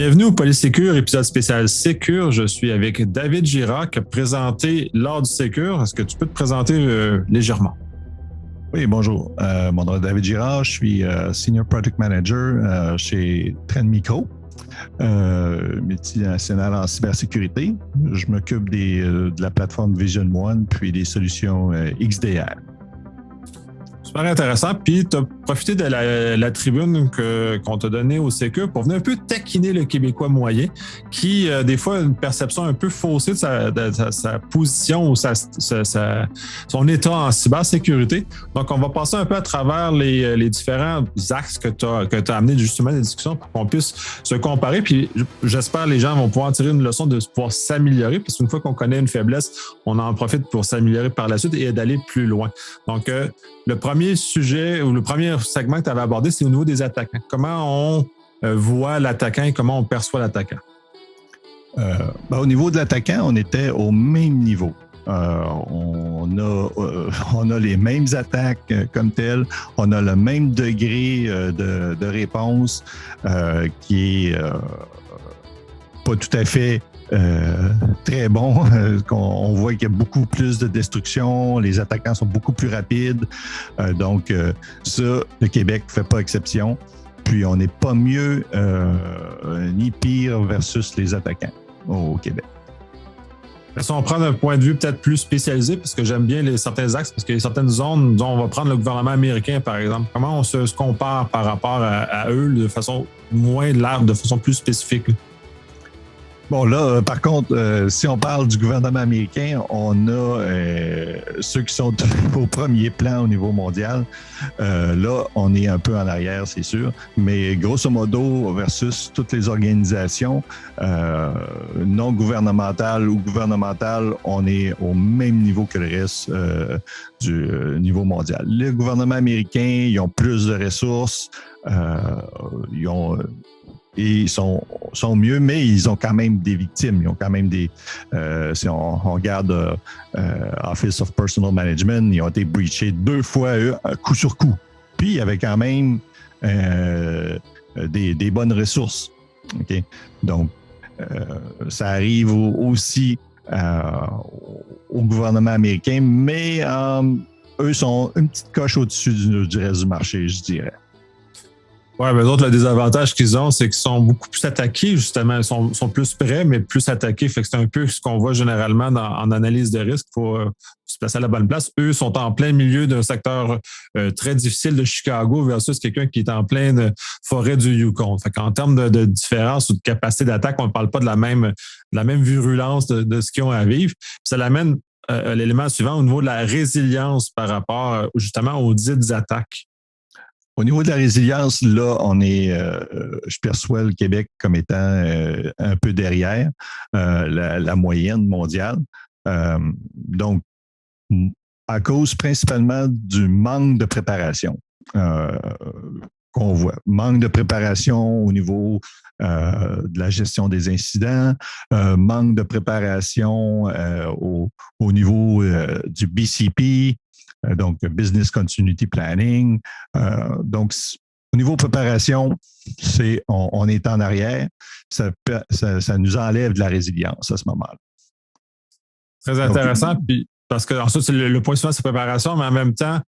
Bienvenue au Polysécure, épisode spécial Sécure. Je suis avec David Girard qui a présenté lors du Sécure. Est-ce que tu peux te présenter légèrement? Oui, bonjour. Mon nom est David Girard. Je suis Senior Project Manager chez Trend Micro, multinational en cybersécurité. Je m'occupe de la plateforme Vision One puis des solutions XDR. Super intéressant. Puis, tu as profité de la tribune qu'on t'a donnée au Sécure pour venir un peu taquiner le Québécois moyen qui, des fois, a une perception un peu faussée de sa position ou son état en cybersécurité. Donc, on va passer un peu à travers les différents axes que tu as amenés justement des discussions pour qu'on puisse se comparer. Puis, j'espère que les gens vont pouvoir tirer une leçon de pouvoir s'améliorer parce qu'une fois qu'on connaît une faiblesse, on en profite pour s'améliorer par la suite et d'aller plus loin. Donc, le premier sujet ou le premier segment que tu avais abordé, c'est au niveau des attaquants. Comment on voit l'attaquant et comment on perçoit l'attaquant? Au niveau de l'attaquant, on était au même niveau. On a les mêmes attaques comme telles. On a le même degré de réponse qui est pas tout à fait très bon. On voit qu'il y a beaucoup plus de destruction, les attaquants sont beaucoup plus rapides. Donc, ça, le Québec ne fait pas exception. Puis, on n'est pas mieux ni pire versus les attaquants au Québec. Si on prend d'un point de vue peut-être plus spécialisé, parce que j'aime bien certains axes, parce qu'il y a certaines zones dont on va prendre le gouvernement américain, par exemple. Comment on se compare par rapport à eux de façon moins large, de façon plus spécifique? Bon, là, par contre, si on parle du gouvernement américain, on a ceux qui sont au premier plan au niveau mondial. Là, on est un peu en arrière, c'est sûr. Mais grosso modo, versus toutes les organisations non gouvernementales ou gouvernementales, on est au même niveau que le reste du niveau mondial. Le gouvernement américain, ils ont plus de ressources. Ils sont mieux, mais ils ont quand même des victimes. Ils ont quand même des... si on regarde Office of Personal Management, ils ont été breachés 2 fois, coup sur coup. Puis, il y avait quand même des bonnes ressources. Okay? Donc, ça arrive aussi au gouvernement américain, mais eux sont une petite coche au-dessus du reste du marché, je dirais. Oui, mais d'autres, le désavantage qu'ils ont, c'est qu'ils sont beaucoup plus attaqués, justement. Ils sont plus prêts, mais plus attaqués. Fait que c'est un peu ce qu'on voit généralement en analyse de risque pour se placer à la bonne place. Eux sont en plein milieu d'un secteur très difficile de Chicago versus quelqu'un qui est en pleine forêt du Yukon. Fait qu'en termes de différence ou de capacité d'attaque, on ne parle pas de la même virulence de ce qu'ils ont à vivre. Puis ça l'amène à l'élément suivant au niveau de la résilience par rapport justement aux dites attaques. Au niveau de la résilience, là, je perçois le Québec comme étant un peu derrière la moyenne mondiale. Donc, à cause principalement du manque de préparation qu'on voit. Manque de préparation au niveau de la gestion des incidents, manque de préparation au niveau du BCP, donc Business Continuity Planning. Donc, au niveau préparation, on est en arrière. Ça nous enlève de la résilience à ce moment-là. Très intéressant. Puis, parce que ensuite, c'est le point suivant, c'est préparation, mais en même temps,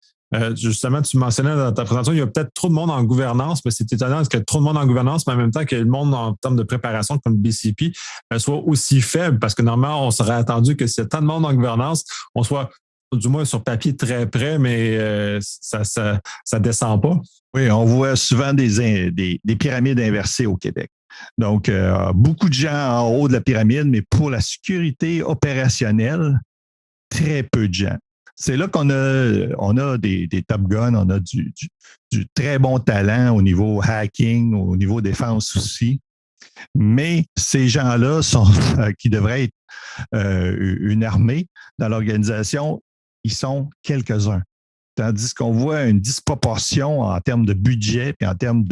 justement, tu mentionnais dans ta présentation, il y a peut-être trop de monde en gouvernance, mais c'est étonnant parce qu'il y a trop de monde en gouvernance, mais en même temps que le monde en termes de préparation comme le BCP soit aussi faible, parce que normalement, on serait attendu que s'il y a tant de monde en gouvernance, on soit du moins sur papier très près, mais ça descend pas. Oui, on voit souvent des pyramides inversées au Québec. Donc, beaucoup de gens en haut de la pyramide, mais pour la sécurité opérationnelle, très peu de gens. C'est là qu'on a des top guns, on a du très bon talent au niveau hacking, au niveau défense aussi. Mais ces gens-là qui devraient être une armée dans l'organisation, ils sont quelques-uns. Tandis qu'on voit une disproportion en termes de budget et en termes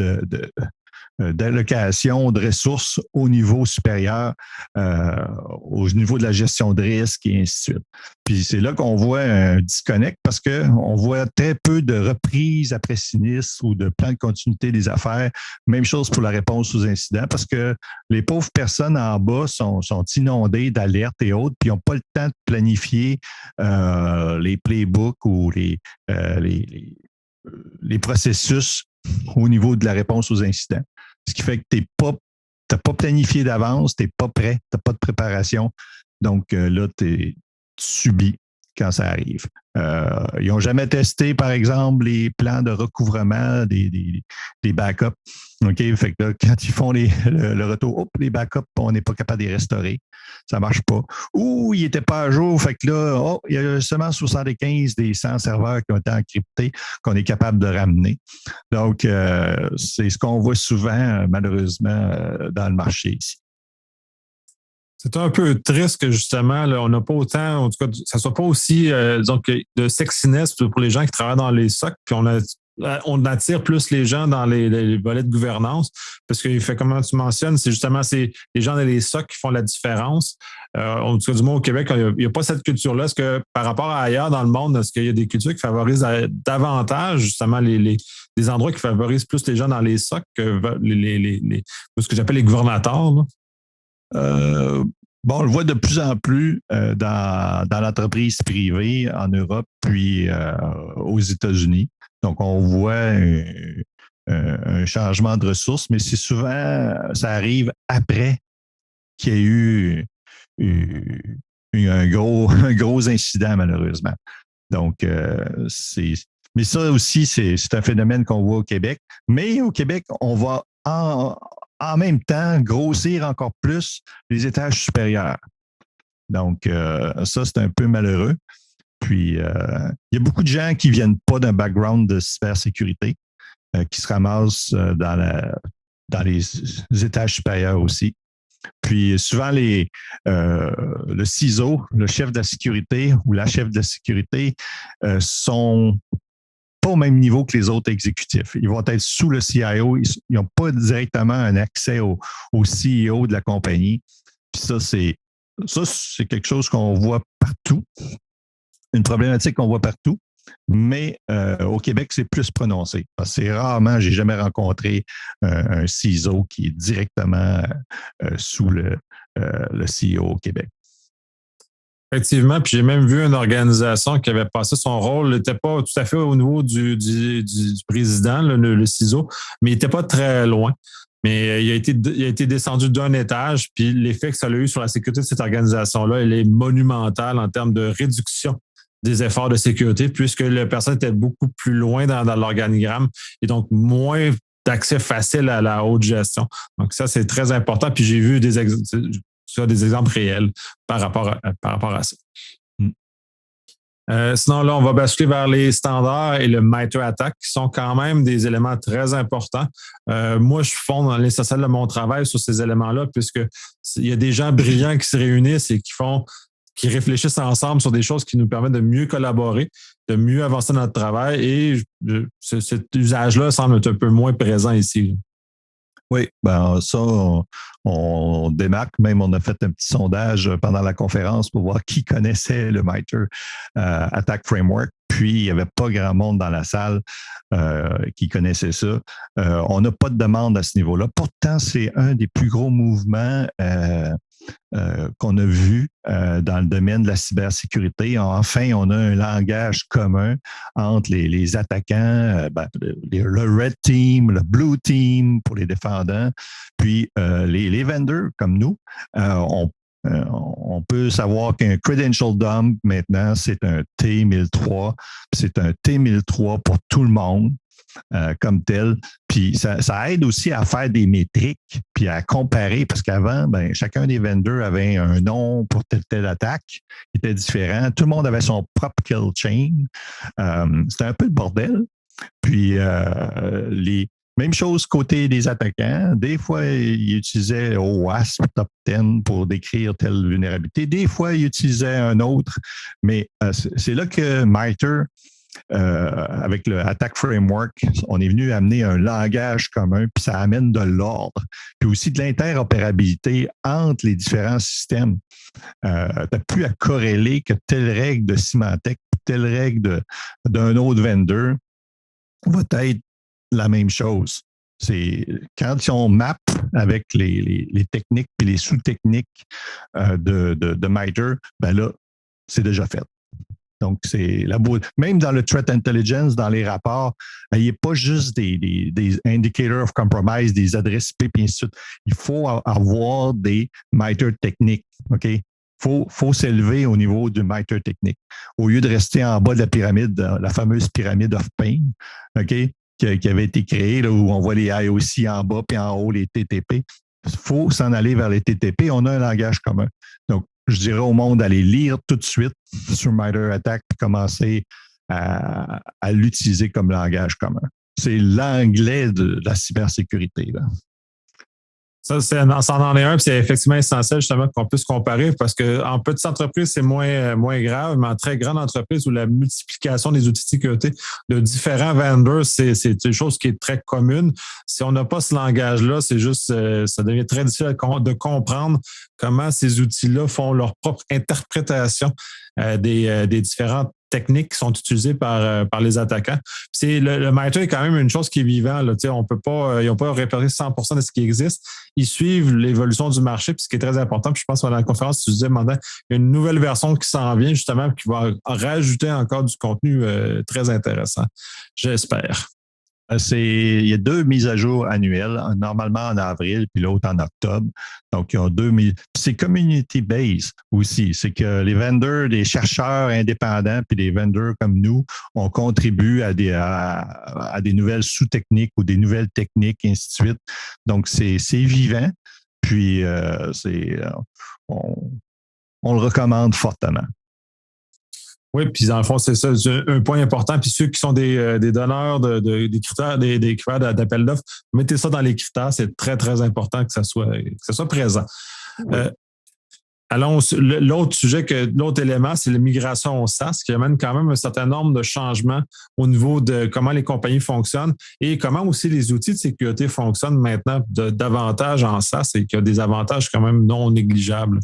d'allocation de ressources au niveau supérieur, au niveau de la gestion de risque et ainsi de suite. Puis c'est là qu'on voit un disconnect parce qu'on voit très peu de reprises après sinistre ou de plan de continuité des affaires. Même chose pour la réponse aux incidents parce que les pauvres personnes en bas sont inondées d'alertes et autres, puis ils n'ont pas le temps de planifier les playbooks ou les processus au niveau de la réponse aux incidents. Ce qui fait que tu n'as pas planifié d'avance, tu n'es pas prêt, tu n'as pas de préparation. Donc là, tu subis quand ça arrive. Ils n'ont jamais testé, par exemple, les plans de recouvrement des backups. OK? Fait que là, quand ils font le retour, les backups, on n'est pas capable de les restaurer. Ça ne marche pas. Ou ils n'étaient pas à jour. Fait que là, il y a seulement 75 des 100 serveurs qui ont été encryptés qu'on est capable de ramener. Donc, c'est ce qu'on voit souvent, malheureusement, dans le marché ici. C'est un peu triste que justement, là, on n'a pas autant, en tout cas, ça ne soit pas aussi de sexiness pour les gens qui travaillent dans les SOC, puis on attire plus les gens dans les volets de gouvernance, parce que fait, comme tu mentionnes, c'est les gens dans les SOC qui font la différence. En tout cas, du moins au Québec, il n'y a pas cette culture-là. Est-ce que par rapport à ailleurs dans le monde, est-ce qu'il y a des cultures qui favorisent davantage justement des endroits qui favorisent plus les gens dans les SOC que ce que j'appelle les gouvernateurs, là? On le voit de plus en plus dans l'entreprise privée en Europe, puis aux États-Unis. Donc, on voit un changement de ressources, mais c'est souvent, ça arrive après qu'il y ait eu un gros incident, malheureusement. Donc, mais ça aussi, c'est un phénomène qu'on voit au Québec. Mais au Québec, on va en même temps grossir encore plus les étages supérieurs. Donc, ça, c'est un peu malheureux. Puis, il y a beaucoup de gens qui ne viennent pas d'un background de cybersécurité, qui se ramassent dans les étages supérieurs aussi. Puis, souvent, le CISO, le chef de la sécurité ou la chef de la sécurité sont pas au même niveau que les autres exécutifs. Ils vont être sous le CIO. Ils n'ont pas directement un accès au CEO de la compagnie. Puis ça, c'est quelque chose qu'on voit partout. Une problématique qu'on voit partout. Mais au Québec, c'est plus prononcé. Parce que c'est rarement, j'ai jamais rencontré un CISO qui est directement sous le CEO au Québec. Effectivement, puis j'ai même vu une organisation qui avait passé son rôle, n'était pas tout à fait au niveau du président, le CISO, mais il n'était pas très loin. Mais il a été descendu d'un étage, puis l'effet que ça a eu sur la sécurité de cette organisation-là, il est monumental en termes de réduction des efforts de sécurité, puisque la personne était beaucoup plus loin dans l'organigramme et donc moins d'accès facile à la haute gestion. Donc ça, c'est très important. Puis j'ai vu des exemples réels par rapport à ça. Sinon, là, on va basculer vers les standards et le MITRE ATT&CK qui sont quand même des éléments très importants. Moi, je fonde dans l'essentiel de mon travail sur ces éléments-là, puisqu'il y a des gens brillants qui se réunissent et qui réfléchissent ensemble sur des choses qui nous permettent de mieux collaborer, de mieux avancer notre travail. Et cet usage-là semble être un peu moins présent ici. Oui, ça, on démarque. Même, on a fait un petit sondage pendant la conférence pour voir qui connaissait le MITRE ATT&CK Framework. Puis, il n'y avait pas grand monde dans la salle qui connaissait ça. On n'a pas de demande à ce niveau-là. Pourtant, c'est un des plus gros mouvements qu'on a vu dans le domaine de la cybersécurité. Enfin, on a un langage commun entre les attaquants, le Red Team, le Blue Team pour les défendants, puis les vendors comme nous. On peut savoir qu'un credential dump, maintenant, c'est un T1003. C'est un T1003 pour tout le monde. Comme tel. Puis ça aide aussi à faire des métriques puis à comparer parce qu'avant, chacun des vendors avait un nom pour telle attaque qui était différent. Tout le monde avait son propre kill chain. C'était un peu le bordel. Puis même chose côté des attaquants. Des fois, ils utilisaient OWASP Top 10 pour décrire telle vulnérabilité. Des fois, ils utilisaient un autre. Mais c'est là que MITRE avec le Attack Framework, on est venu amener un langage commun, puis ça amène de l'ordre, puis aussi de l'interopérabilité entre les différents systèmes. Tu n'as plus à corréler que telle règle de Symantec, telle règle d'un autre vendor va être la même chose. C'est quand on map avec les techniques et les sous-techniques de MITRE, ben là, c'est déjà fait. Donc, c'est la beauté. Même dans le threat intelligence, dans les rapports, il n'y a pas juste des indicators of compromise, des adresses IP, et ainsi de suite. Il faut avoir des MITRE techniques. OK? Faut s'élever au niveau du MITRE technique. Au lieu de rester en bas de la pyramide, la fameuse pyramide of pain, OK? Qui avait été créée, là, où on voit les IOC en bas puis en haut les TTP. Il faut s'en aller vers les TTP. On a un langage commun. Donc, je dirais au monde d'aller lire tout de suite sur MITRE ATT&CK et commencer à l'utiliser comme langage commun. C'est l'anglais de la cybersécurité, là. Ça en est un, puis c'est effectivement essentiel justement qu'on puisse comparer parce qu'en petites entreprises, c'est moins grave, mais en très grande entreprise où la multiplication des outils de sécurité de différents vendors, c'est une chose qui est très commune. Si on n'a pas ce langage-là, c'est juste, ça devient très difficile de comprendre comment ces outils-là font leur propre interprétation des différentes techniques qui sont utilisées par les attaquants. C'est le MITRE est quand même une chose qui est vivante. Là, on peut pas, ils n'ont pas répertorié 100% de ce qui existe. Ils suivent l'évolution du marché, puis ce qui est très important. Puis je pense que dans la conférence, tu disais, Mandin, il y a une nouvelle version qui s'en vient justement, qui va rajouter encore du contenu très intéressant. J'espère. Il y a 2 mises à jour annuelles, normalement en avril, puis l'autre en octobre. Donc, il y a 2 mises. C'est community-based aussi. C'est que les vendors, les chercheurs indépendants, puis les vendors comme nous, on contribue à des nouvelles sous-techniques ou des nouvelles techniques, et ainsi de suite. Donc, c'est vivant. Puis, on le recommande fortement. Oui, puis dans le fond, c'est ça, un point important. Puis ceux qui sont des donneurs des critères, des critères d'appel d'offres, mettez ça dans les critères. C'est très, très important que ça soit présent. Oui. Allons, l'autre élément, c'est la migration au SaaS, qui amène quand même un certain nombre de changements au niveau de comment les compagnies fonctionnent et comment aussi les outils de sécurité fonctionnent maintenant davantage en SaaS et qu'il y a des avantages quand même non négligeables.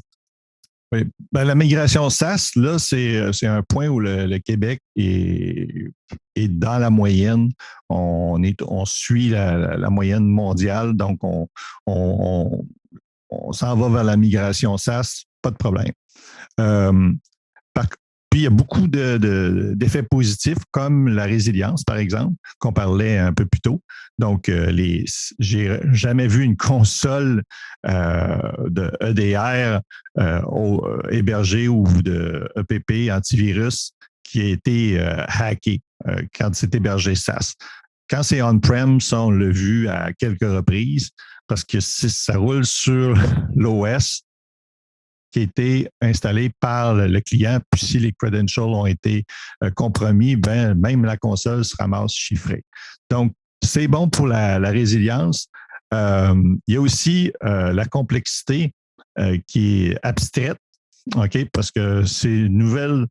Oui. Ben, la migration SaaS, là, c'est un point où le Québec est dans la moyenne. On suit la moyenne mondiale, donc on s'en va vers la migration SaaS, pas de problème. Puis, il y a beaucoup d'effets positifs, comme la résilience, par exemple, qu'on parlait un peu plus tôt. Donc, j'ai jamais vu une console de EDR hébergée ou de EPP antivirus qui a été hackée quand c'est hébergé SaaS. Quand c'est on-prem, ça, on l'a vu à quelques reprises, parce que ça roule sur l'OS qui a été installé par le client, puis si les credentials ont été compromis, ben même la console se ramasse chiffrée. Donc, c'est bon pour la résilience. Il y a aussi la complexité qui est abstraite, OK, parce que ces nouvelles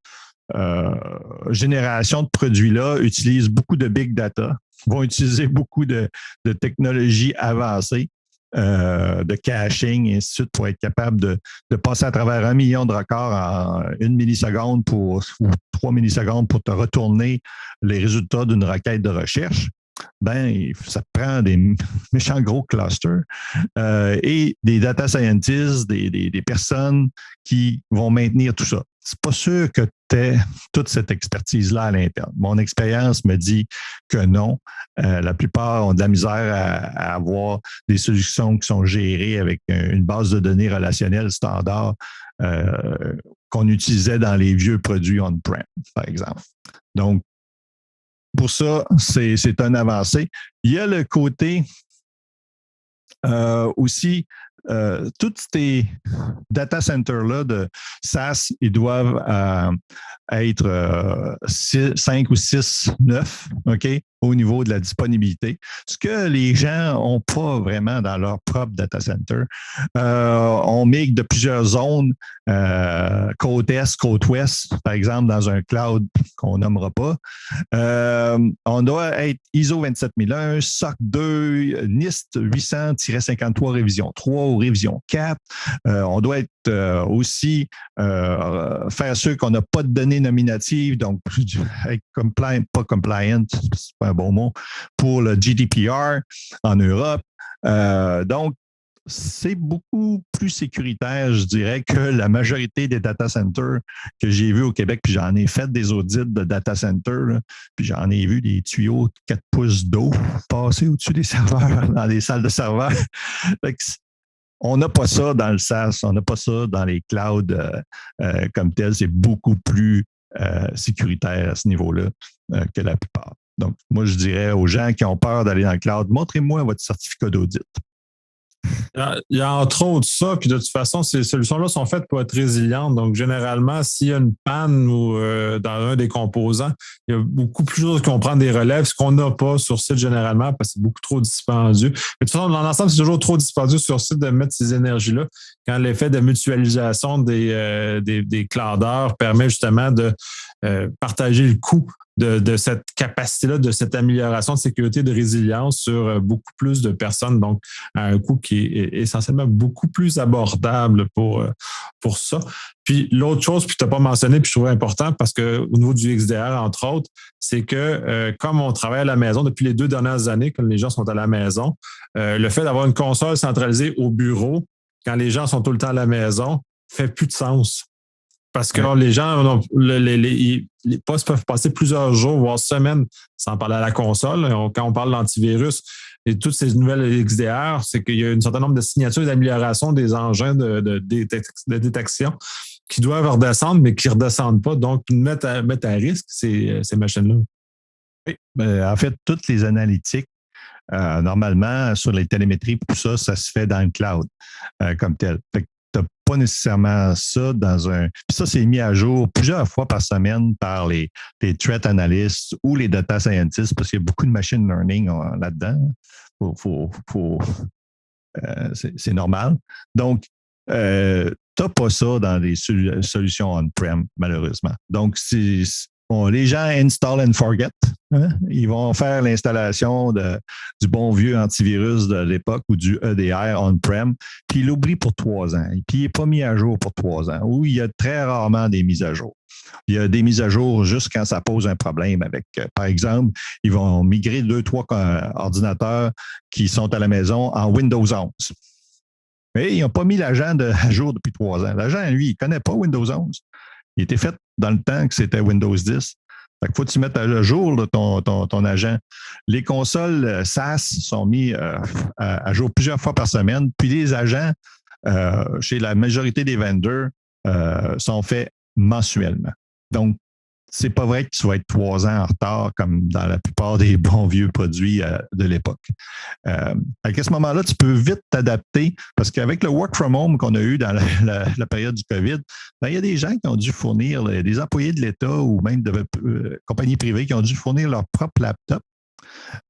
générations de produits-là utilisent beaucoup de big data, vont utiliser beaucoup de technologies avancées. De caching et ainsi de suite pour être capable de passer à travers 1 million de records en 1 milliseconde ou 3 millisecondes pour te retourner les résultats d'une requête de recherche. Ben, ça prend des méchants gros clusters et des data scientists, des personnes qui vont maintenir tout ça. C'est pas sûr que tu aies toute cette expertise-là à l'interne. Mon expérience me dit que non. La plupart ont de la misère à avoir des solutions qui sont gérées avec une base de données relationnelle standard qu'on utilisait dans les vieux produits on-prem, par exemple. Donc, pour ça, c'est un avancé. Il y a le côté aussi, tous ces data centers-là de SaaS, ils doivent être 5 ou 6, 9, OK? au niveau de la disponibilité, ce que les gens n'ont pas vraiment dans leur propre data center. On migre de plusieurs zones, côte est, côte ouest, par exemple, dans un cloud qu'on nommera pas. On doit être ISO 27001, SOC 2, NIST 800-53 révision 3 ou révision 4. On doit être aussi faire sûr qu'on n'a pas de données nominatives, donc être compliant, pas compliant, c'est pas un bon mot, pour le GDPR en Europe. Donc, c'est beaucoup plus sécuritaire, je dirais, que la majorité des data centers que j'ai vus au Québec. Puis j'en ai fait des audits de data centers, là, puis j'en ai vu des tuyaux de 4 pouces d'eau passer au-dessus des serveurs, dans les salles de serveurs. On n'a pas ça dans le SaaS, on n'a pas ça dans les clouds comme tel. C'est beaucoup plus sécuritaire à ce niveau-là que la plupart. Donc, moi, je dirais aux gens qui ont peur d'aller dans le cloud, montrez-moi votre certificat d'audit. Il y a entre autres ça, puis de toute façon, ces solutions-là sont faites pour être résilientes. Donc, généralement, s'il y a une panne ou dans un des composants, il y a beaucoup plus de choses qu'on prend des relèves, ce qu'on n'a pas sur site généralement parce que c'est beaucoup trop dispendieux. Mais de toute façon, dans l'ensemble, c'est toujours trop dispendieux sur site de mettre ces énergies-là quand l'effet de mutualisation des cloudeurs permet justement de partager le coût de cette capacité-là, de cette amélioration de sécurité, de résilience sur beaucoup plus de personnes, donc à un coût qui est essentiellement beaucoup plus abordable pour ça. Puis l'autre chose, puis tu n'as pas mentionné, puis je trouve important parce qu'au niveau du XDR, entre autres, c'est que comme on travaille à la maison depuis les 2 dernières années, quand les gens sont à la maison, le fait d'avoir une console centralisée au bureau, quand les gens sont tout le temps à la maison, fait plus de sens. Parce que les gens, les postes peuvent passer plusieurs jours, voire semaines, sans parler à la console. Quand on parle d'antivirus et toutes ces nouvelles XDR, c'est qu'il y a un certain nombre de signatures et d'amélioration des engins de détection qui doivent redescendre, mais qui ne redescendent pas. Donc, mettre à risque ces machines-là. Oui. En fait, toutes les analytiques, normalement, sur les télémétries, tout ça, ça se fait dans le cloud comme tel. Fait que tu n'as pas nécessairement ça dans un... Puis ça, c'est mis à jour plusieurs fois par semaine par les threat analysts ou les data scientists parce qu'il y a beaucoup de machine learning là-dedans. C'est normal. Donc, tu n'as pas ça dans les solutions on-prem, malheureusement. Donc, les gens install and forget. Hein? Ils vont faire l'installation du bon vieux antivirus de l'époque ou du EDR on-prem, puis ils l'oublient pour 3 ans. Puis il n'est pas mis à jour pour 3 ans, ou il y a très rarement des mises à jour. Il y a des mises à jour juste quand ça pose un problème avec, par exemple, ils vont migrer 2-3 ordinateurs qui sont à la maison en Windows 11. Mais ils n'ont pas mis l'agent à jour depuis 3 ans. L'agent, lui, il ne connaît pas Windows 11. Il était fait dans le temps que c'était Windows 10. Fait qu'il faut que tu mettes à jour là, ton agent. Les consoles SaaS sont mis à jour plusieurs fois par semaine, puis les agents, chez la majorité des vendors, sont faits mensuellement. Donc, c'est pas vrai que tu vas être 3 ans en retard comme dans la plupart des bons vieux produits de l'époque. À ce moment-là, tu peux vite t'adapter parce qu'avec le work from home qu'on a eu dans la période du COVID, ben, il y a des gens qui ont dû fournir, des employés de l'État ou même de compagnies privées qui ont dû fournir leur propre laptop.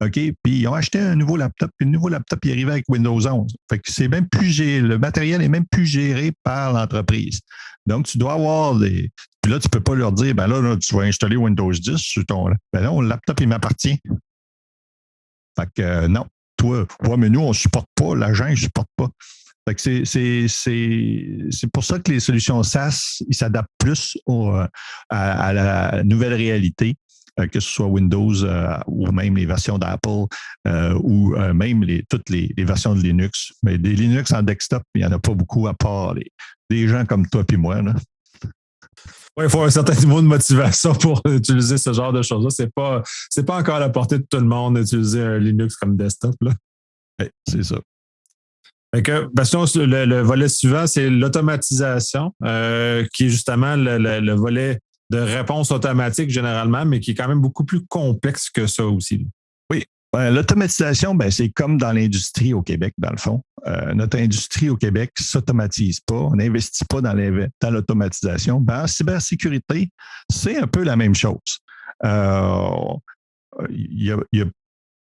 OK? Puis ils ont acheté un nouveau laptop, puis le nouveau laptop il arrivait avec Windows 11. Fait que c'est même plus le matériel est même plus géré par l'entreprise. Donc, tu dois avoir des. Puis là, tu ne peux pas leur dire, ben là, tu vas installer Windows 10 sur ton. Ben non, le laptop, il m'appartient. Fait que non. Toi, ouais, mais nous, on ne supporte pas, l'agent, il ne supporte pas. Fait que c'est pour ça que les solutions SaaS, ils s'adaptent plus à la nouvelle réalité. Que ce soit Windows ou même les versions d'Apple ou même toutes les versions de Linux. Mais des Linux en desktop, il n'y en a pas beaucoup à part des gens comme toi et moi. Oui, il faut un certain niveau de motivation pour utiliser ce genre de choses-là. C'est pas encore à la portée de tout le monde d'utiliser un Linux comme desktop. Là. Oui, c'est ça. Fait que, le volet suivant, c'est l'automatisation, qui est justement le volet de réponse automatique généralement, mais qui est quand même beaucoup plus complexe que ça aussi. Oui. L'automatisation, c'est comme dans l'industrie au Québec, dans le fond. Notre industrie au Québec ne s'automatise pas. On n'investit pas dans l'automatisation. En cybersécurité, c'est un peu la même chose.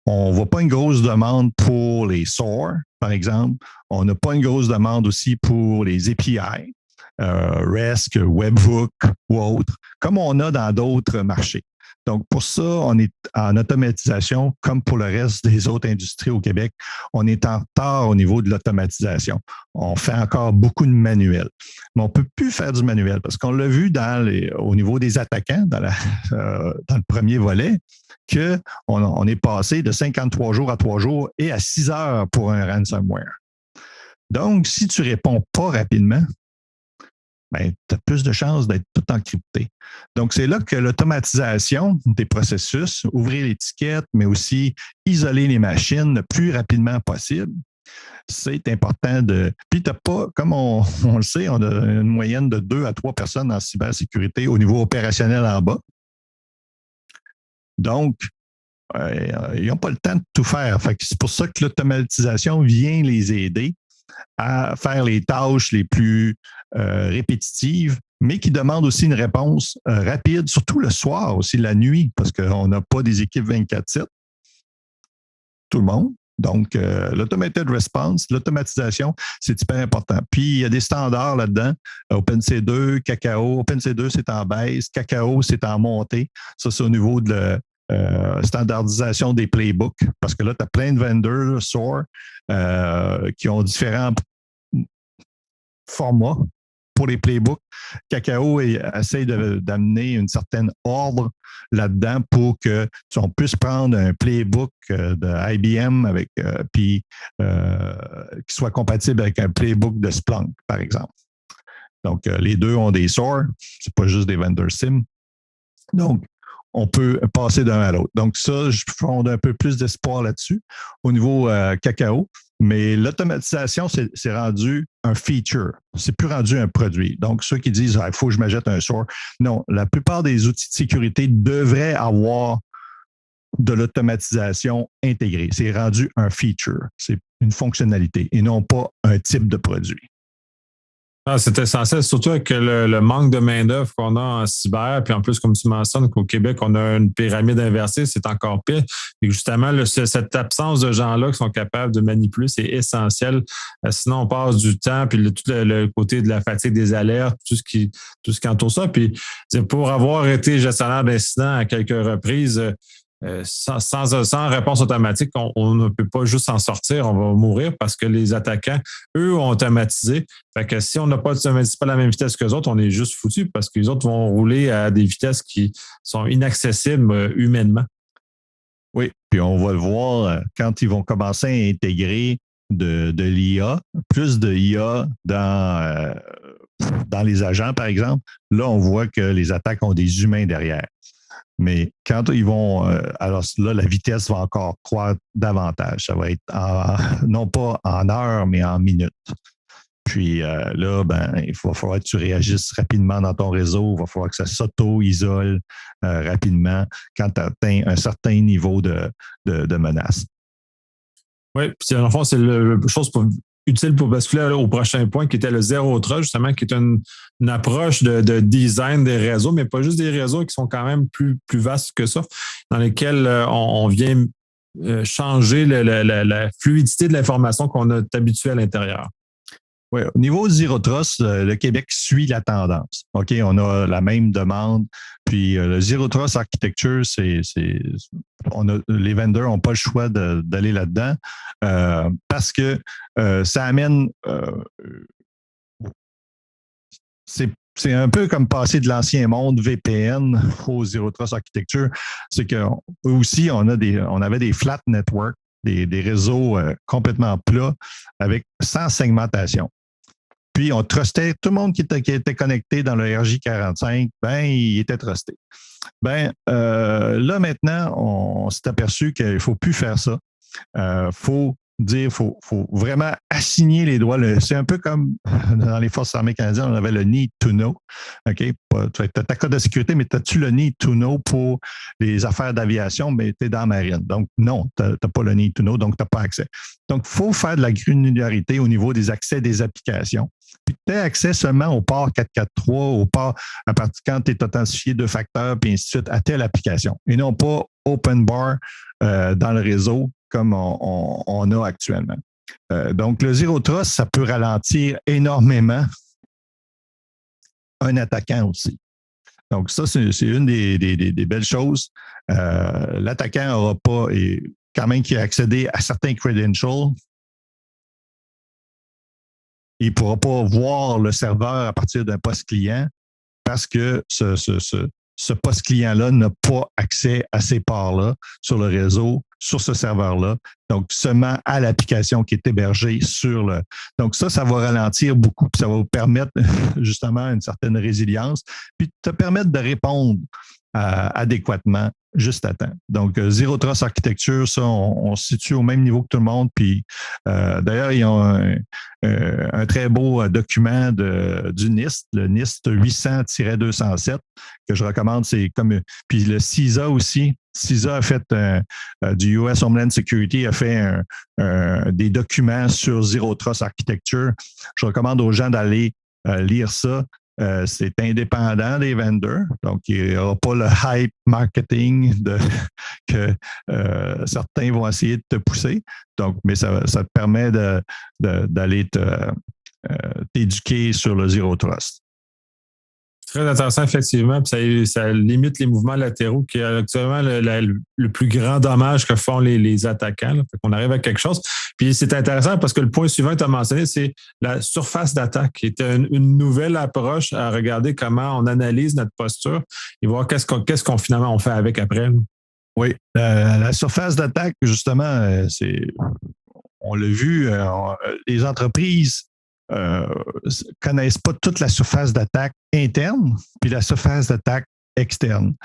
on ne voit pas une grosse demande pour les SOAR, par exemple. On n'a pas une grosse demande aussi pour les API, REST, Webhook ou autres, comme on a dans d'autres marchés. Donc, pour ça, on est en automatisation, comme pour le reste des autres industries au Québec, on est en retard au niveau de l'automatisation. On fait encore beaucoup de manuels. Mais on ne peut plus faire du manuel parce qu'on l'a vu au niveau des attaquants, dans le premier volet, qu'on est passé de 53 jours à 3 jours et à 6 heures pour un ransomware. Donc, si tu ne réponds pas rapidement, ben, tu as plus de chances d'être tout encrypté. Donc, c'est là que l'automatisation des processus, ouvrir l'étiquette, mais aussi isoler les machines le plus rapidement possible, c'est important de... Puis, tu n'as pas, comme on le sait, on a une moyenne de 2 à 3 personnes en cybersécurité au niveau opérationnel en bas. Donc, ils n'ont pas le temps de tout faire. Fait que c'est pour ça que l'automatisation vient les aider à faire les tâches les plus répétitives, mais qui demandent aussi une réponse rapide, surtout le soir, aussi la nuit, parce qu'on n'a pas des équipes 24/7. Tout le monde. Donc, l'automated response, l'automatisation, c'est hyper important. Puis, il y a des standards là-dedans. OpenC2, Cacao. OpenC2, c'est en baisse. Cacao, c'est en montée. Ça, c'est au niveau de standardisation des playbooks, parce que là, tu as plein de vendors, SOAR, qui ont différents formats pour les playbooks. Cacao essaie d'amener une certaine ordre là-dedans pour qu'on puisse prendre un playbook de IBM puis qui soit compatible avec un playbook de Splunk, par exemple. Donc, les deux ont des SOAR, c'est pas juste des vendor sim. Donc, on peut passer d'un à l'autre. Donc, ça, je fonde un peu plus d'espoir là-dessus au niveau Cacao. Mais l'automatisation, c'est rendu un feature. C'est plus rendu un produit. Donc, ceux qui disent, il faut que je m'achète un SOAR. Non, la plupart des outils de sécurité devraient avoir de l'automatisation intégrée. C'est rendu un feature. C'est une fonctionnalité et non pas un type de produit. Ah, c'est essentiel, surtout avec le manque de main-d'œuvre qu'on a en cyber. Puis en plus, comme tu mentionnes, qu'au Québec, on a une pyramide inversée, c'est encore pire. Et justement, cette absence de gens-là qui sont capables de manipuler, c'est essentiel. Sinon, on passe du temps, puis tout le côté de la fatigue des alertes, tout ce qui entoure ça. Puis pour avoir été gestionnaire d'incidents à quelques reprises, sans réponse automatique, on ne peut pas juste s'en sortir, on va mourir parce que les attaquants, eux, ont automatisé. Fait que si on n'a pas pas la même vitesse que les autres, on est juste foutus parce que les autres vont rouler à des vitesses qui sont inaccessibles humainement. Oui, puis on va le voir quand ils vont commencer à intégrer de l'IA, plus de IA dans les agents, par exemple. Là, on voit que les attaques ont des humains derrière. Mais quand ils vont, alors là, la vitesse va encore croître davantage. Ça va être non pas en heures, mais en minutes. Puis là, il va falloir que tu réagisses rapidement dans ton réseau. Il va falloir que ça s'auto-isole rapidement quand tu atteins un certain niveau de menace. Oui, puis dans le fond, c'est la chose utile pour basculer au prochain point qui était le Zero Trust, justement, qui est une approche de design des réseaux, mais pas juste des réseaux qui sont quand même plus vastes que ça, dans lesquels on vient changer la fluidité de l'information qu'on est habitué à l'intérieur. Oui, au niveau Zero Trust, le Québec suit la tendance. OK, on a la même demande. Puis le Zero Trust Architecture, les vendors n'ont pas le choix d'aller là-dedans parce que ça amène. C'est un peu comme passer de l'ancien monde VPN au Zero Trust Architecture. C'est que aussi, on avait des flat networks, des réseaux complètement plats sans segmentation. Puis, on trustait tout le monde qui était connecté dans le RJ45, il était trusté. Là, maintenant, on s'est aperçu qu'il ne faut plus faire ça. Il faut dire qu'il faut vraiment assigner les droits. C'est un peu comme dans les Forces armées canadiennes, on avait le need to know. OK? Tu as ta code de sécurité, mais as-tu le need to know pour les affaires d'aviation? Mais tu es dans la marine. Donc, non, tu n'as pas le need to know, donc tu n'as pas accès. Donc, il faut faire de la granularité au niveau des accès des applications. Puis tu as accès seulement au port 443, au port à partir quand tu es authentifié 2 facteurs, puis ainsi de suite, à telle application. Et non pas open bar dans le réseau comme on a actuellement. Donc, le Zero Trust, ça peut ralentir énormément un attaquant aussi. Donc, ça, c'est une des belles choses. L'attaquant n'aura pas, et quand même qu'il a accédé à certains credentials, il ne pourra pas voir le serveur à partir d'un poste client parce que ce poste client-là n'a pas accès à ces ports-là sur le réseau, sur ce serveur-là. Donc, seulement à l'application qui est hébergée sur le... Donc, ça va ralentir beaucoup, puis ça va vous permettre justement une certaine résilience, puis te permettre de répondre adéquatement juste à temps. Donc, Zero Trust Architecture, ça, on se situe au même niveau que tout le monde. Puis, d'ailleurs, ils ont un très beau document du NIST, le NIST 800-207, que je recommande. C'est comme... Puis le CISA aussi. CISA a fait du US Homeland Security, a fait des documents sur Zero Trust Architecture. Je recommande aux gens d'aller lire ça. C'est indépendant des vendors, donc il n'y aura pas le hype marketing que certains vont essayer de te pousser. Donc, mais ça te permet d'aller t'éduquer sur le Zero Trust. Très intéressant, effectivement. Puis ça limite les mouvements latéraux, qui est actuellement le plus grand dommage que font les attaquants. Là. Fait qu'on arrive à quelque chose. Puis c'est intéressant parce que le point suivant que tu as mentionné, c'est la surface d'attaque, qui est une nouvelle approche à regarder comment on analyse notre posture et voir qu'est-ce qu'on finalement on fait avec après. Là. Oui, la surface d'attaque, justement, on l'a vu, les entreprises connaissent pas toute la surface d'attaque interne, puis la surface d'attaque externe.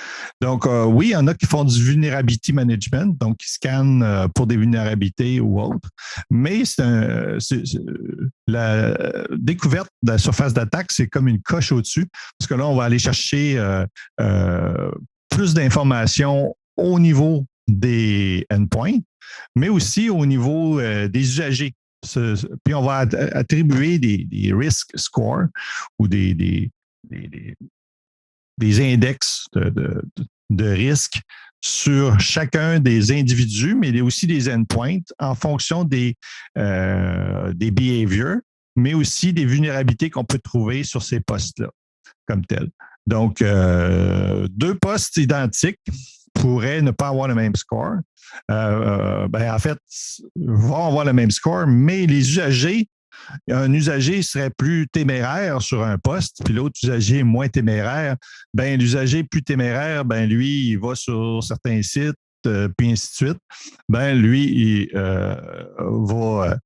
Donc, oui, il y en a qui font du vulnerability management, donc qui scannent pour des vulnérabilités ou autres, mais la découverte de la surface d'attaque, c'est comme une coche au-dessus, parce que là, on va aller chercher plus d'informations au niveau des endpoints, mais aussi au niveau des usagers. Puis on va attribuer des risk scores ou des index de risque sur chacun des individus, mais aussi des endpoints en fonction des behaviors, mais aussi des vulnérabilités qu'on peut trouver sur ces postes-là comme tels. Donc, 2 postes identiques pourraient ne pas avoir le même score. En fait, vont avoir le même score, mais les usagers, un usager serait plus téméraire sur un poste, puis l'autre usager moins téméraire. L'usager plus téméraire, lui, il va sur certains sites, puis ainsi de suite. Lui, il va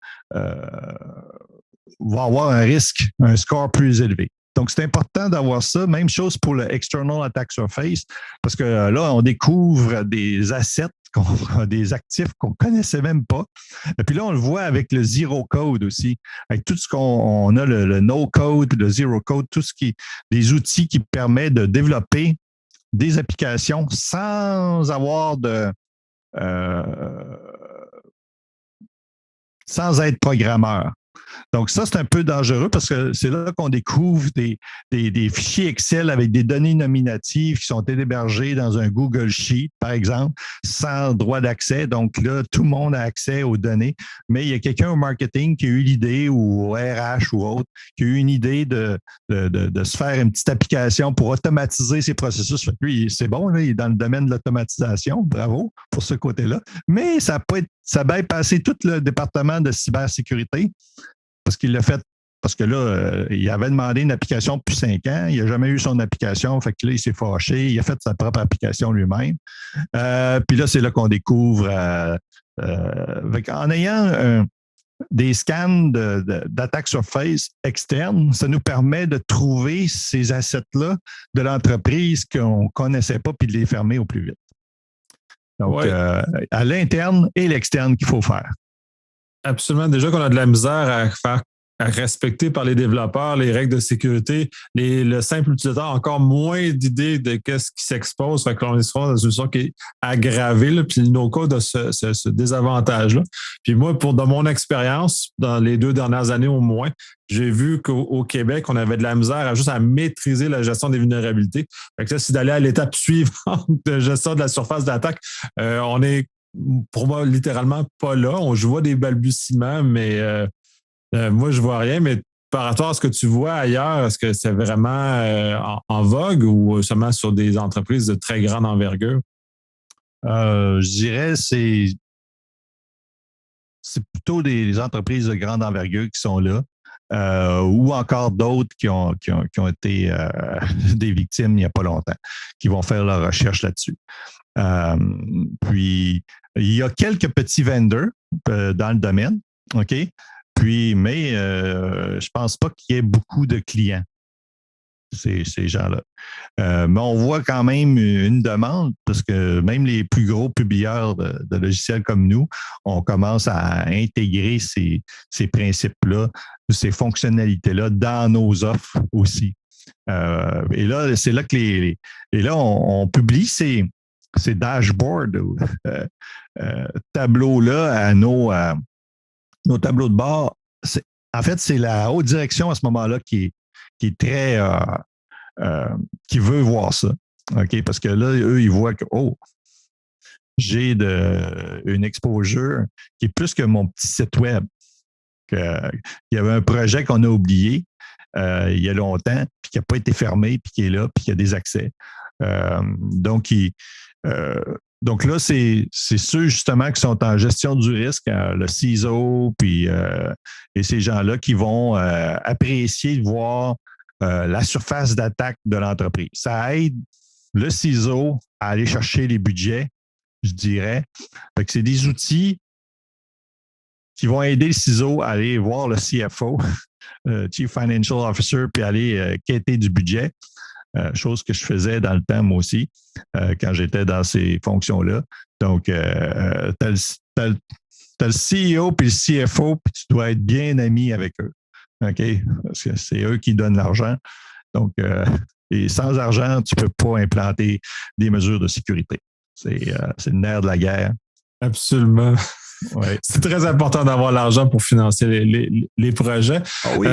avoir un risque, un score plus élevé. Donc, c'est important d'avoir ça. Même chose pour le External Attack Surface, parce que là, on découvre des assets, des actifs qu'on ne connaissait même pas. Et puis là, on le voit avec le Zero Code aussi, avec tout ce qu'on a, le No Code, le Zero Code, tout ce qui des outils qui permettent de développer des applications sans avoir sans être programmeur. Donc, ça, c'est un peu dangereux parce que c'est là qu'on découvre des fichiers Excel avec des données nominatives qui sont hébergées dans un Google Sheet, par exemple, sans droit d'accès. Donc là, tout le monde a accès aux données, mais il y a quelqu'un au marketing qui a eu l'idée, ou au RH ou autre, qui a eu une idée de se faire une petite application pour automatiser ces processus. Lui, c'est bon, là, il est dans le domaine de l'automatisation. Bravo pour ce côté-là. Mais ça a bypassé tout le département de cybersécurité parce qu'il l'a fait, parce que là, il avait demandé une application depuis 5 ans. Il n'a jamais eu son application. Fait que là, il s'est fâché. Il a fait sa propre application lui-même. Puis là, c'est là qu'on découvre. En ayant des scans d'attaque surface externe, ça nous permet de trouver ces assets-là de l'entreprise qu'on ne connaissait pas puis de les fermer au plus vite. Donc, à l'interne et l'externe qu'il faut faire. Absolument. Déjà qu'on a de la misère à respecter par les développeurs les règles de sécurité, le simple utilisateur a encore moins d'idées de qu'est-ce qui s'expose. Fait que là, on est souvent dans une situation qui est aggravée, là, puis le no-code a ce désavantage-là. Puis moi, de mon expérience, dans les 2 dernières années au moins, j'ai vu qu'au Québec, on avait de la misère à maîtriser la gestion des vulnérabilités. Fait que là, c'est d'aller à l'étape suivante de gestion de la surface d'attaque. On est pour moi, littéralement pas là. Je vois des balbutiements, mais moi, je vois rien. Mais par rapport à ce que tu vois ailleurs, est-ce que c'est vraiment en vogue ou seulement sur des entreprises de très grande envergure? Je dirais c'est plutôt des entreprises de grande envergure qui sont là, ou encore d'autres qui ont été des victimes il n'y a pas longtemps, qui vont faire leur recherche là-dessus. Puis, il y a quelques petits vendors dans le domaine, OK? Puis, mais je pense pas qu'il y ait beaucoup de clients, ces gens-là. Mais on voit quand même une demande parce que même les plus gros publieurs de logiciels comme nous, on commence à intégrer ces principes-là, ces fonctionnalités-là dans nos offres aussi. Et là, c'est là que et là, on publie ces dashboards, tableaux-là à nos tableaux de bord. En fait, c'est la haute direction à ce moment-là qui est très qui veut voir ça. OK? Parce que là, eux, ils voient que j'ai une exposure qui est plus que mon petit site web. Il y avait un projet qu'on a oublié il y a longtemps, puis qui n'a pas été fermé, puis qui est là, puis qui a des accès. Donc là, c'est ceux justement qui sont en gestion du risque, le CISO, puis et ces gens-là qui vont apprécier de voir la surface d'attaque de l'entreprise. Ça aide le CISO à aller chercher les budgets, je dirais. Fait que c'est des outils qui vont aider le CISO à aller voir le CFO, Chief Financial Officer, puis aller quêter du budget. Chose que je faisais dans le temps, moi aussi, quand j'étais dans ces fonctions-là. Donc, tu as le CEO puis le CFO, puis tu dois être bien ami avec eux. OK? Parce que c'est eux qui donnent l'argent. Donc, et sans argent, tu ne peux pas implanter des mesures de sécurité. C'est le nerf de la guerre. Absolument. Ouais. C'est très important d'avoir l'argent pour financer les projets. Ah oui,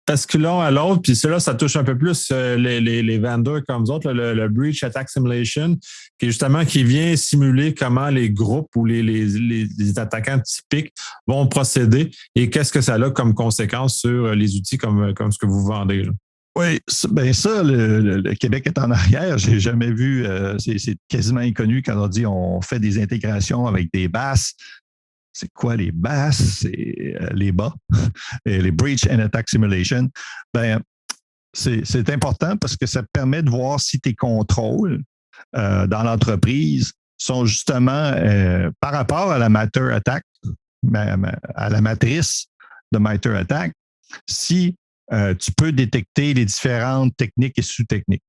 basculons à l'autre, puis cela, ça touche un peu plus les vendors comme nous autres, le Breach Attack Simulation, qui vient simuler comment les groupes ou les attaquants typiques vont procéder et qu'est-ce que ça a comme conséquence sur les outils comme ce que vous vendez, là. Oui, bien ça, le Québec est en arrière. J'ai jamais vu, c'est quasiment inconnu quand on dit on fait des intégrations avec des BAS. C'est quoi les BAS? C'est les BA, et les Breach and Attack Simulation. Ben, c'est important parce que ça permet de voir si tes contrôles dans l'entreprise sont justement par rapport à la Matter Attack, à la matrice de Matter Attack, si tu peux détecter les différentes techniques et sous-techniques.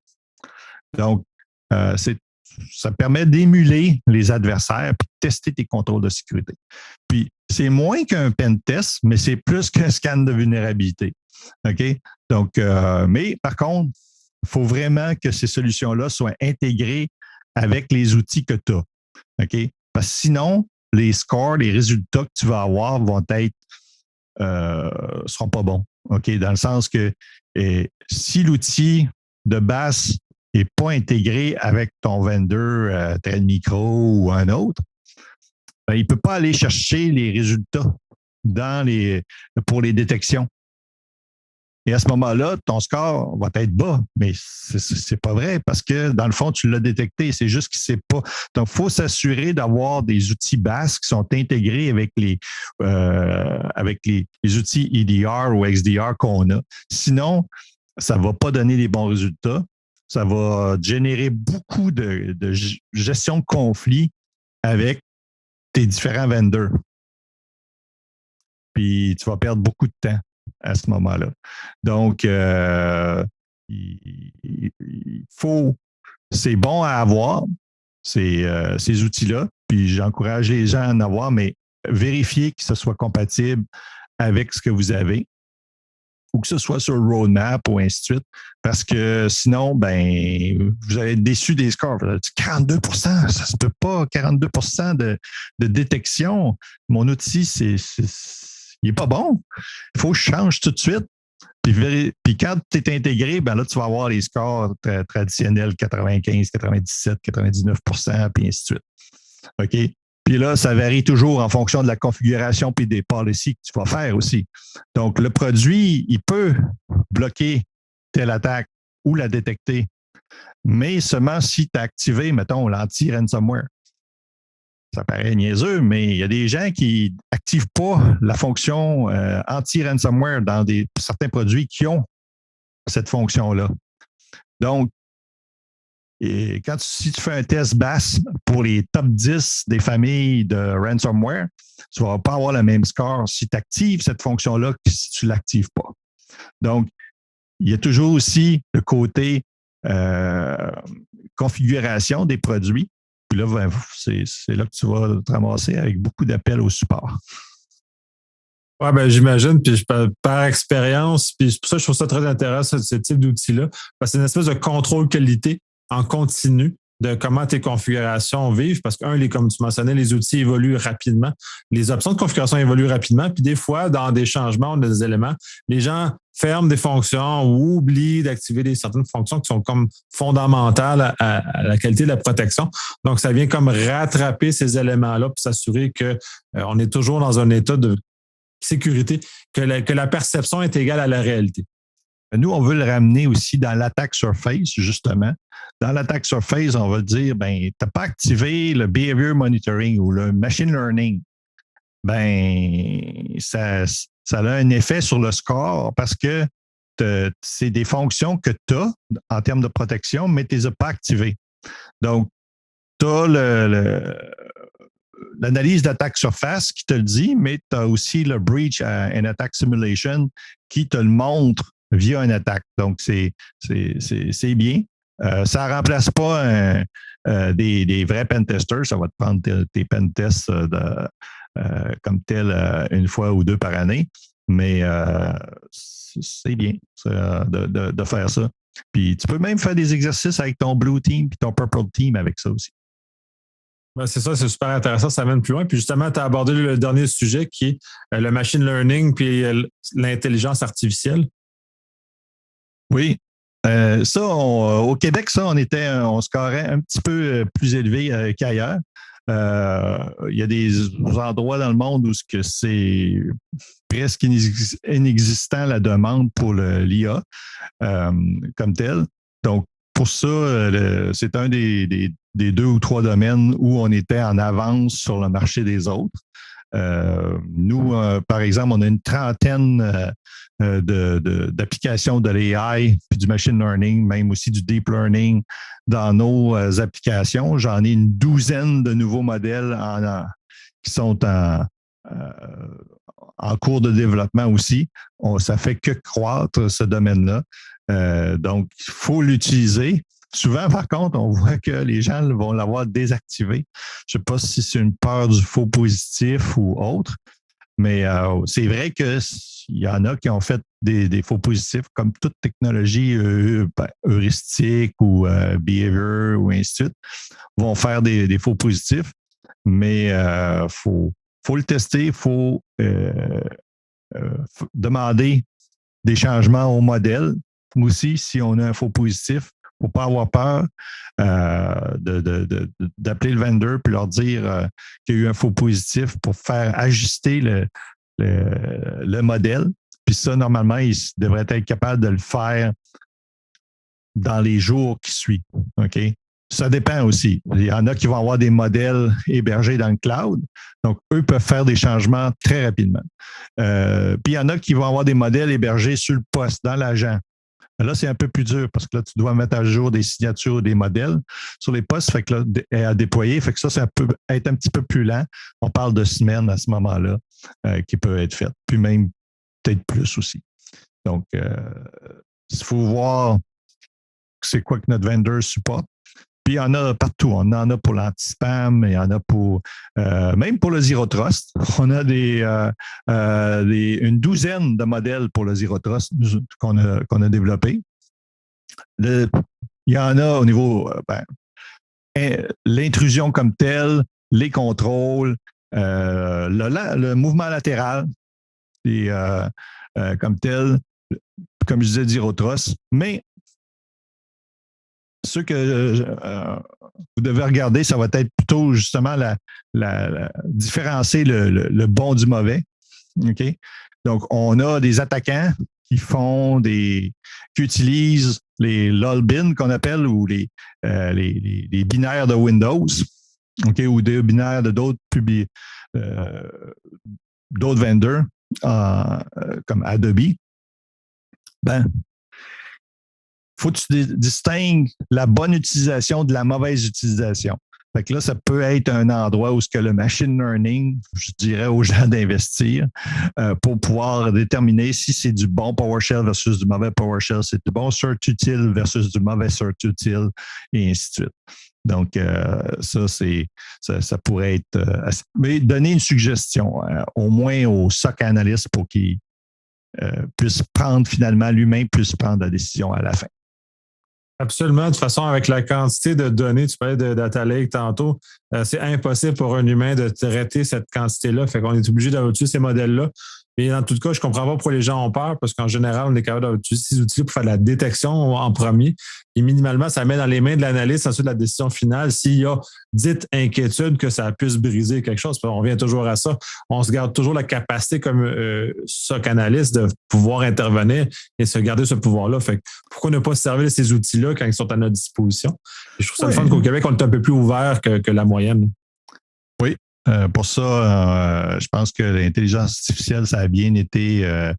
Donc, ça permet d'émuler les adversaires et de tester tes contrôles de sécurité. Puis, c'est moins qu'un pen test, mais c'est plus qu'un scan de vulnérabilité. OK? Donc, mais par contre, il faut vraiment que ces solutions-là soient intégrées avec les outils que tu as. OK? Parce que sinon, les scores, les résultats que tu vas avoir vont être seront pas bons. OK? Dans le sens que si l'outil de base n'est pas intégré avec ton vendor Trend Micro ou un autre, ben, il ne peut pas aller chercher les résultats pour les détections. Et à ce moment-là, ton score va être bas, mais c'est pas vrai parce que dans le fond, tu l'as détecté. C'est juste qu'il ne sait pas. Donc, il faut s'assurer d'avoir des outils BAS qui sont intégrés avec les outils EDR ou XDR qu'on a. Sinon, ça ne va pas donner les bons résultats. Ça va générer beaucoup de gestion de conflits avec tes différents vendors. Puis, tu vas perdre beaucoup de temps à ce moment-là. Donc, c'est bon à avoir, ces outils-là, puis j'encourage les gens à en avoir, mais vérifier que ce soit compatible avec ce que vous avez, ou que ce soit sur le roadmap ou ainsi de suite, parce que sinon, vous allez être déçu des scores. 42 ça se peut pas, 42 de détection. Mon outil, il est pas bon. Il faut que je change tout de suite. Puis quand tu es intégré, là, tu vas avoir les scores traditionnels, 95, 97, 99 puis ainsi de suite. OK? Puis là, ça varie toujours en fonction de la configuration puis des policies que tu vas faire aussi. Donc, le produit, il peut bloquer telle attaque ou la détecter, mais seulement si tu as activé, mettons, l'anti-ransomware. Ça paraît niaiseux, mais il y a des gens qui n'activent pas la fonction anti-ransomware dans certains produits qui ont cette fonction-là. Donc, si tu fais un test BAS pour les top 10 des familles de ransomware, tu ne vas pas avoir le même score si tu actives cette fonction-là que si tu ne l'actives pas. Donc, il y a toujours aussi le côté configuration des produits. Puis là, c'est là que tu vas te ramasser avec beaucoup d'appels au support. Oui, j'imagine, puis par expérience, puis c'est pour ça que je trouve ça très intéressant, ce type d'outil-là, parce que c'est une espèce de contrôle qualité en continu de comment tes configurations vivent, parce comme tu mentionnais, les outils évoluent rapidement, les options de configuration évoluent rapidement, puis des fois, dans des changements des éléments, les gens ferment des fonctions ou oublient d'activer certaines fonctions qui sont comme fondamentales à la qualité de la protection. Donc, ça vient comme rattraper ces éléments-là pour s'assurer qu'on est toujours dans un état de sécurité, que la perception est égale à la réalité. Nous, on veut le ramener aussi dans l'attaque surface, justement. Dans l'attaque surface, on va dire, tu n'as pas activé le behavior monitoring ou le machine learning. Ça a un effet sur le score parce que c'est des fonctions que tu as en termes de protection, mais tu ne les as pas activées. Donc, tu as l'analyse d'attaque surface qui te le dit, mais tu as aussi le breach and attack simulation qui te le montre via une attaque. Donc, c'est bien. Ça ne remplace pas des vrais pentesters. Ça va te prendre tes pentests comme tel une fois ou deux par année. Mais c'est bien de faire ça. Puis, tu peux même faire des exercices avec ton Blue Team et ton Purple Team avec ça aussi. C'est ça, c'est super intéressant, ça mène plus loin. Puis justement, tu as abordé le dernier sujet qui est le machine learning puis l'intelligence artificielle. Oui. Au Québec, on scorait un petit peu plus élevé qu'ailleurs. Il y a des endroits dans le monde où c'est presque inexistant la demande pour l'IA comme tel. Donc, pour ça, c'est un des 2 ou 3 domaines où on était en avance sur le marché des autres. Nous, par exemple, on a une trentaine d'applications de l'AI, puis du machine learning, même aussi du deep learning dans nos applications. J'en ai une douzaine de nouveaux modèles qui sont en cours de développement aussi. Ça fait que croître ce domaine-là. Donc, il faut l'utiliser. Souvent, par contre, on voit que les gens vont l'avoir désactivé. Je ne sais pas si c'est une peur du faux positif ou autre, mais c'est vrai qu'il y en a qui ont fait des faux positifs, comme toute technologie heuristique ou behavior ou ainsi de suite, vont faire des faux positifs, mais faut le tester, il faut demander des changements au modèle. Aussi, si on a un faux positif, il ne faut pas avoir peur d'appeler le vendeur et leur dire qu'il y a eu un faux positif pour faire ajuster le modèle. Puis ça, normalement, ils devraient être capables de le faire dans les jours qui suivent. OK? Ça dépend aussi. Il y en a qui vont avoir des modèles hébergés dans le cloud. Donc, eux peuvent faire des changements très rapidement. Puis il y en a qui vont avoir des modèles hébergés sur le poste, dans l'agent. Là, c'est un peu plus dur parce que là, tu dois mettre à jour des signatures des modèles sur les postes, fait que là, à déployer. Fait que ça peut être un petit peu plus lent. On parle de semaines à ce moment-là qui peuvent être faites. Puis même peut-être plus aussi. Donc, il faut voir c'est quoi que notre vendor supporte. Puis il y en a partout. On en a pour l'anti-spam, il y en a pour même pour le Zero Trust. On a une douzaine de modèles pour le Zero Trust qu'on a développés. Il y en a au niveau l'intrusion comme telle, les contrôles, le mouvement latéral, et comme tel, comme je disais, Zero Trust. Mais ce que vous devez regarder, ça va être plutôt justement différencier le bon du mauvais. OK? Donc, on a des attaquants qui utilisent les LOLBIN qu'on appelle ou les binaires de Windows, OK, ou des binaires de d'autres vendors comme Adobe. Faut que tu distingues la bonne utilisation de la mauvaise utilisation. Fait que là, ça peut être un endroit où ce que le machine learning, je dirais aux gens d'investir pour pouvoir déterminer si c'est du bon PowerShell versus du mauvais PowerShell, c'est du bon cert utile versus du mauvais cert utile, et ainsi de suite. Donc, ça pourrait être... mais donner une suggestion, au moins au SOC analyst pour qu'il puisse prendre finalement, l'humain puisse prendre la décision à la fin. Absolument. De toute façon, avec la quantité de données, tu parlais de Data Lake tantôt, c'est impossible pour un humain de traiter cette quantité-là. Fait qu'on est obligé d'utiliser ces modèles-là. Mais dans tout cas, je ne comprends pas pourquoi les gens ont peur, parce qu'en général, on est capable d'utiliser ces outils pour faire de la détection en premier. Et minimalement, ça met dans les mains de l'analyste ensuite la décision finale s'il y a dite inquiétude que ça puisse briser quelque chose. On revient toujours à ça. On se garde toujours la capacité comme SOC analyste de pouvoir intervenir et se garder ce pouvoir-là. Fait que pourquoi ne pas se servir de ces outils-là quand ils sont à notre disposition? Et je trouve ça le fun qu'au Québec, on est un peu plus ouvert que la moyenne. Oui. Pour ça, je pense que l'intelligence artificielle, ça a bien été... il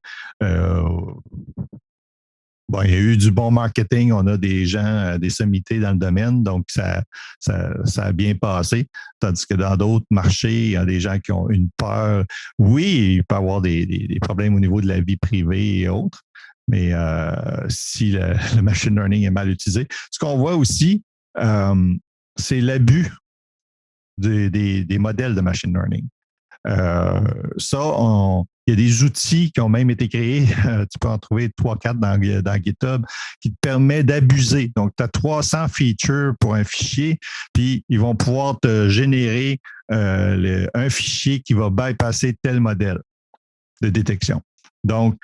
y a eu du bon marketing. On a des gens, des sommités dans le domaine, donc ça a bien passé. Tandis que dans d'autres marchés, il y a des gens qui ont une peur. Oui, il peut y avoir des problèmes au niveau de la vie privée et autres, mais si le machine learning est mal utilisé. Ce qu'on voit aussi, c'est l'abus des modèles de machine learning. Il y a des outils qui ont même été créés, tu peux en trouver 3-4 dans GitHub, qui te permettent d'abuser. Donc, tu as 300 features pour un fichier, puis ils vont pouvoir te générer un fichier qui va bypasser tel modèle de détection. Donc,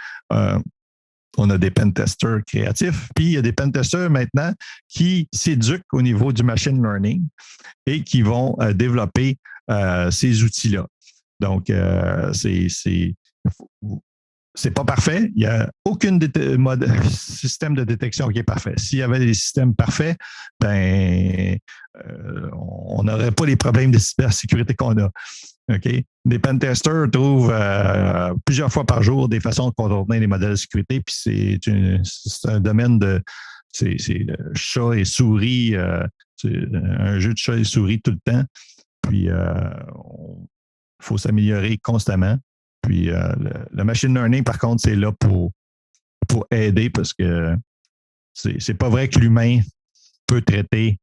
on a des pentesters créatifs, puis il y a des pentesters maintenant qui s'éduquent au niveau du machine learning et qui vont développer ces outils-là. Donc, c'est pas parfait. Il n'y a aucun système de détection qui est parfait. S'il y avait des systèmes parfaits, on n'aurait pas les problèmes de cybersécurité qu'on a. OK? Des pentesters trouvent plusieurs fois par jour des façons de contourner les modèles de sécurité, puis c'est un domaine c'est le chat et souris, c'est un jeu de chat et souris tout le temps. Puis, il faut s'améliorer constamment. Puis, le machine learning, par contre, c'est là pour aider parce que c'est pas vrai que l'humain peut traiter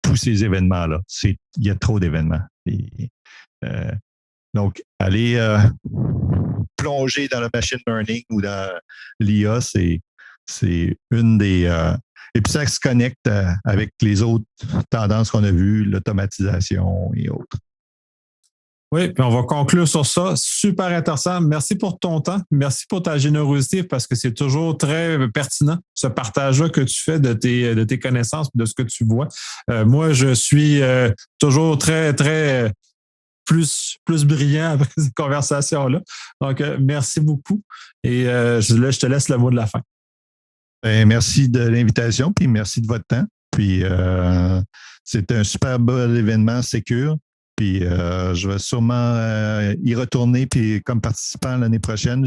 tous ces événements-là. Il y a trop d'événements. Donc, aller plonger dans le machine learning ou dans l'IA, c'est une des... et puis ça se connecte avec les autres tendances qu'on a vues, l'automatisation et autres. Oui, puis on va conclure sur ça. Super intéressant. Merci pour ton temps. Merci pour ta générosité parce que c'est toujours très pertinent, ce partage-là que tu fais de tes connaissances, de ce que tu vois. Moi, je suis toujours très, très plus brillant après ces conversations-là. Donc, merci beaucoup. Et je te laisse le mot de la fin. Merci de l'invitation, puis merci de votre temps. Puis, c'est un super bel événement Secure. Puis je vais sûrement y retourner puis comme participant l'année prochaine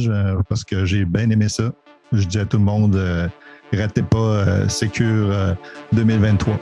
parce que j'ai bien aimé ça. Je dis à tout le monde, ratez pas Secure 2023.